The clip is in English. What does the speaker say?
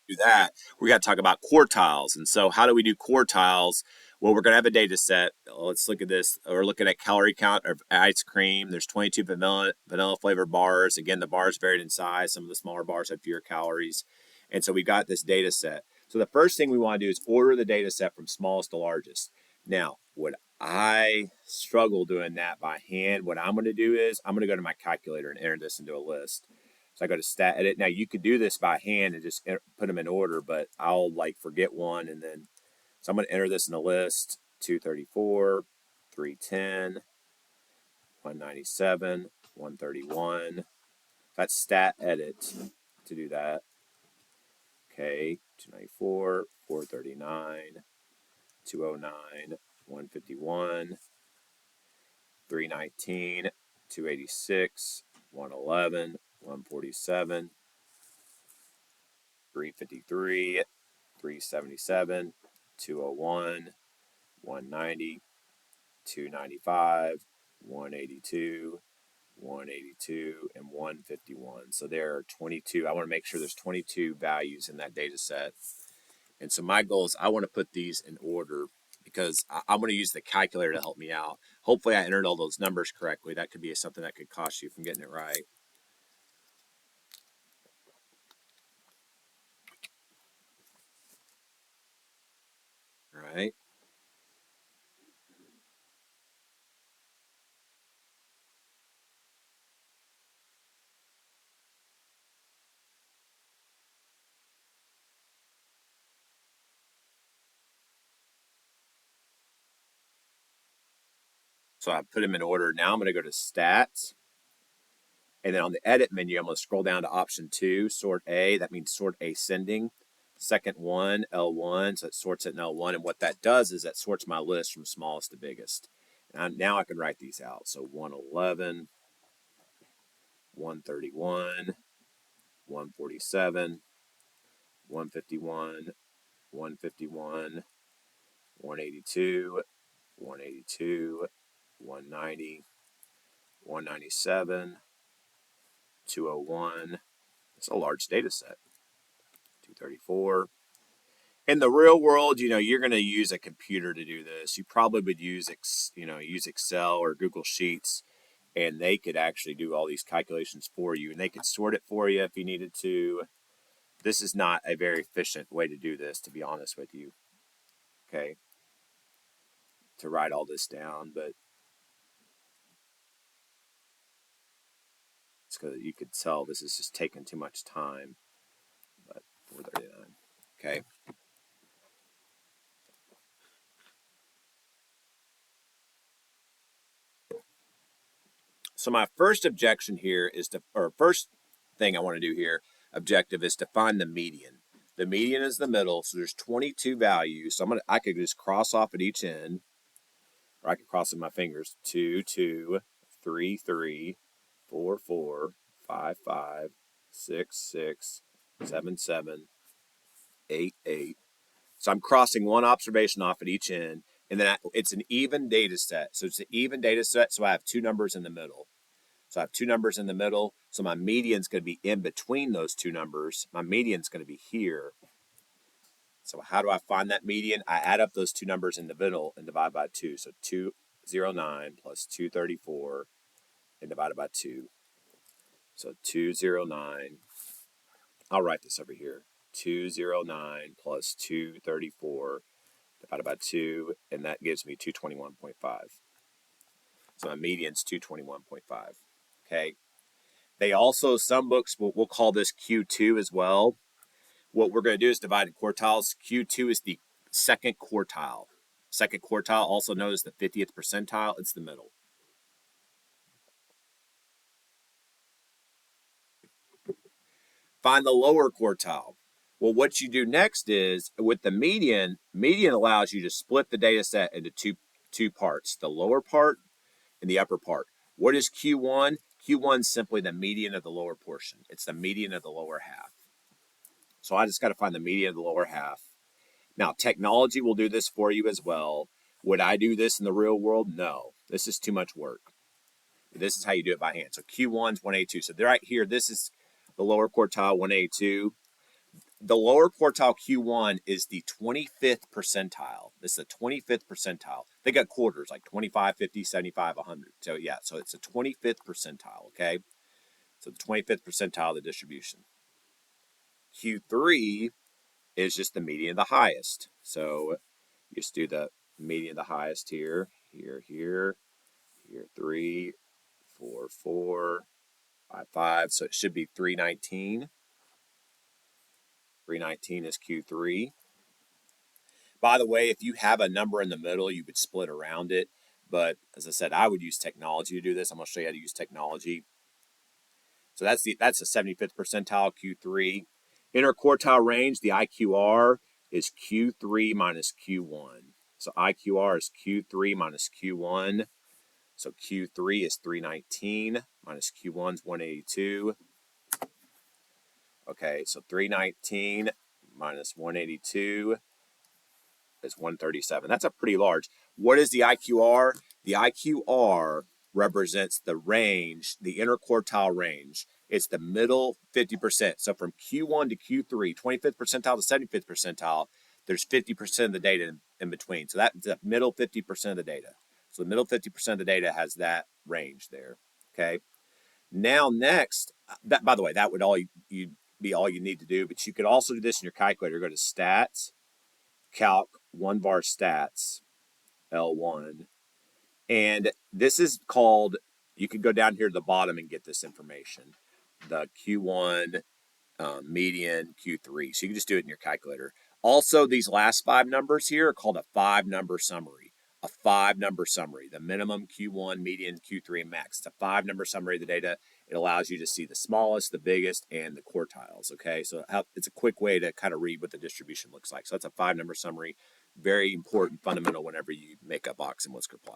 do that, we got to talk about quartiles. And so, how do we do quartiles? Well, we're going to have a data set. Let's look at this. We're looking at calorie count of ice cream. There's 22 vanilla flavored bars. Again, the bars varied in size. Some of the smaller bars have fewer calories. And so we got this data set. So the first thing we want to do is order the data set from smallest to largest. Now, would I struggle doing that by hand? What I'm going to do is I'm going to go to my calculator and enter this into a list. So I go to stat edit. Now you could do this by hand and just put them in order, but I'll like forget one. And then, so I'm going to enter this in a list: 234, 310, 197, 131. That's stat edit to do that. Okay, 294, 439, 209, 151, 319, 286, 111, 147, 353, 377, 201, 190, 295, 182, 182, and 151. So there are 22. I want to make sure there's 22 values in that data set. And so my goal is I want to put these in order because I'm going to use the calculator to help me out. Hopefully I entered all those numbers correctly. That could be something that could cost you from getting it right. All right. So I put them in order. Now I'm going to go to stats. And then on the edit menu, I'm going to scroll down to option 2, sort A. That means sort ascending. Second one, L1. So it sorts it in L1. And what that does is that sorts my list from smallest to biggest. And now I can write these out. So 111, 131, 147, 151, 151, 182, 182, 190, 197, 201. It's a large data set. 234. In the real world, you're going to use a computer to do this. You probably would use Excel or Google Sheets, and they could actually do all these calculations for you, and they could sort it for you if you needed to. This is not a very efficient way to do this, to be honest with you. Okay, to write all this down, but it's because you could tell this is just taking too much time. But 439. Okay. So my first objection here is first thing I want to do here, objective, is to find the median. The median is the middle, so there's 22 values. So I could just cross off at each end, or I could cross in my fingers: 2, 2, 3, 3, 4, 4, 5, 5, 6, 6, 7, 7, 8, 8. So I'm crossing one observation off at each end, and then it's an even data set. So it's an even data set, so I have two numbers in the middle. So I have two numbers in the middle. So my median is going to be in between those two numbers. My median is going to be here. So how do I find that median? I add up those two numbers in the middle and divide by 2. So 209 plus 234 and divided by 2. So 209. I'll write this over here. 209 plus 234 divided by 2, and that gives me 221.5. So my median's 221.5. Okay. They also, some books, we'll call this Q2 as well. What we're going to do is divide in quartiles. Q2 is the second quartile. Second quartile, also known as the 50th percentile, it's the middle. Find the lower quartile. Well, what you do next is with the median allows you to split the data set into two parts, the lower part and the upper part. What is Q1? Q1 is simply the median of the lower portion. It's the median of the lower half. So I just got to find the median of the lower half. Now, technology will do this for you as well. Would I do this in the real world? No. This is too much work. This is how you do it by hand. So Q1 is 182. So right here, this is the lower quartile, 182. The lower quartile Q1 is the 25th percentile. This is the 25th percentile. They got quarters like 25, 50, 75, 100. So yeah, so it's the 25th percentile, okay? So the 25th percentile of the distribution. Q3 is just the median of the highest. So you just do the median of the highest here, here, 3, 4, 4, 5, 5. So it should be 319. 319 is Q3. By the way, if you have a number in the middle, you would split around it. But as I said, I would use technology to do this. I'm going to show you how to use technology. So that's the 75th percentile, Q3. Interquartile range, the IQR is Q3 minus Q1. So IQR is Q3 minus Q1. So Q3 is 319 minus Q1 is 182. Okay, so 319 minus 182 is 137. That's a pretty large. What is the IQR? The IQR represents the range, the interquartile range. It's the middle 50%. So from Q1 to Q3, 25th percentile to 75th percentile, there's 50% of the data in between. So that's the middle 50% of the data. So the middle 50% of the data has that range there. Okay. Now next, that by the way, that would be all you need to do. But you could also do this in your calculator. Go to Stats, Calc, 1 bar Stats, L1, and this is called. You could go down here to the bottom and get this information. The Q1 median, Q3. So you can just do it in your calculator. Also, these last 5 numbers here are called a 5-number summary. A 5-number summary. The minimum, Q1, median, Q3, and max. It's a 5-number summary of the data. It allows you to see the smallest, the biggest, and the quartiles. Okay, so it's a quick way to kind of read what the distribution looks like. So that's a 5-number summary. Very important, fundamental whenever you make a box in Whisker plot.